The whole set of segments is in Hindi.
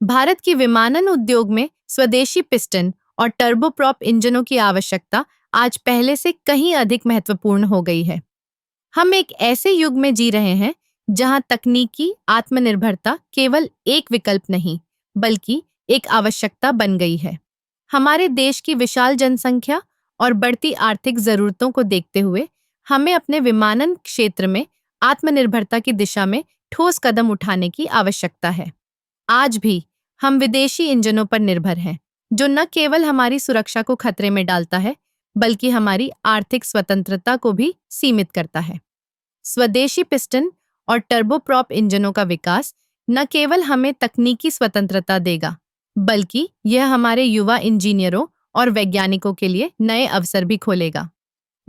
भारत की विमानन उद्योग में स्वदेशी पिस्टन और टर्बोप्रॉप इंजनों की आवश्यकता आज पहले से कहीं अधिक महत्वपूर्ण हो गई है। हम एक ऐसे युग में जी रहे हैं जहां तकनीकी आत्मनिर्भरता केवल एक विकल्प नहीं, बल्कि एक आवश्यकता बन गई है। हमारे देश की विशाल जनसंख्या और बढ़ती आर्थिक जरूरतों को देखते हुए हमें अपने विमानन क्षेत्र में आत्मनिर्भरता की दिशा में ठोस कदम उठाने की आवश्यकता है। आज भी हम विदेशी इंजनों पर निर्भर हैं, जो न केवल हमारी सुरक्षा को खतरे में डालता है, बल्कि हमारी आर्थिक स्वतंत्रता को भी सीमित करता है। स्वदेशी पिस्टन और टर्बोप्रॉप इंजनों का विकास न केवल हमें तकनीकी स्वतंत्रता देगा, बल्कि यह हमारे युवा इंजीनियरों और वैज्ञानिकों के लिए नए अवसर भी खोलेगा।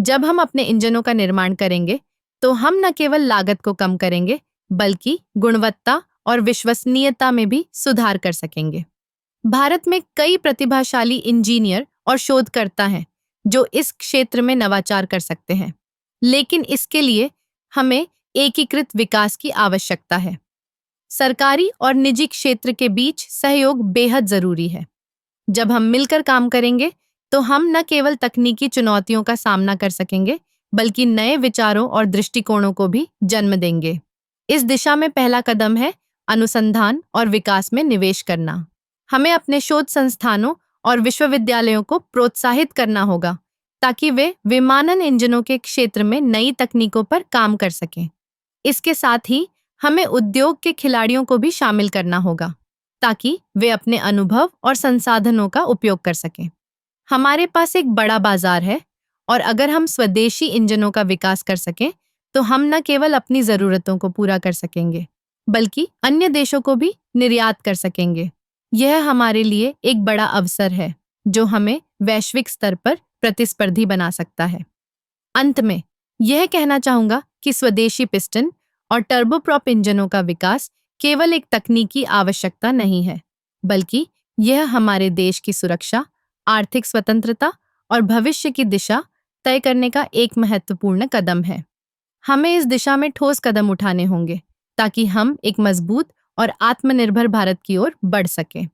जब हम अपने इंजनों का निर्माण करेंगे, तो हम न केवल लागत को कम करेंगे, बल्कि गुणवत्ता और विश्वसनीयता में भी सुधार कर सकेंगे। भारत में कई प्रतिभाशाली इंजीनियर और शोधकर्ता हैं, जो इस क्षेत्र में नवाचार कर सकते हैं। लेकिन इसके लिए हमें एकीकृत विकास की आवश्यकता है। सरकारी और निजी क्षेत्र के बीच सहयोग बेहद जरूरी है। जब हम मिलकर काम करेंगे, तो हम न केवल तकनीकी चुनौतियों का सामना कर सकेंगे, बल्कि नए विचारों और दृष्टिकोणों को भी जन्म देंगे। इस दिशा में पहला कदम है अनुसंधान और विकास में निवेश करना। हमें अपने शोध संस्थानों और विश्वविद्यालयों को प्रोत्साहित करना होगा, ताकि वे विमानन इंजनों के क्षेत्र में नई तकनीकों पर काम कर सकें। इसके साथ ही हमें उद्योग के खिलाड़ियों को भी शामिल करना होगा, ताकि वे अपने अनुभव और संसाधनों का उपयोग कर सकें। हमारे पास एक बड़ा बाजार है, और अगर हम स्वदेशी इंजनों का विकास कर सकें, तो हम न केवल अपनी जरूरतों को पूरा कर सकेंगे, बल्कि अन्य देशों को भी निर्यात कर सकेंगे। यह हमारे लिए एक बड़ा अवसर है, जो हमें वैश्विक स्तर पर प्रतिस्पर्धी बना सकता है। अंत में यह कहना चाहूंगा कि स्वदेशी पिस्टन और टर्बोप्रॉप इंजनों का विकास केवल एक तकनीकी आवश्यकता नहीं है, बल्कि यह हमारे देश की सुरक्षा, आर्थिक स्वतंत्रता और भविष्य की दिशा तय करने का एक महत्वपूर्ण कदम है। हमें इस दिशा में ठोस कदम उठाने होंगे, ताकि हम एक मजबूत और आत्मनिर्भर भारत की ओर बढ़ सकें।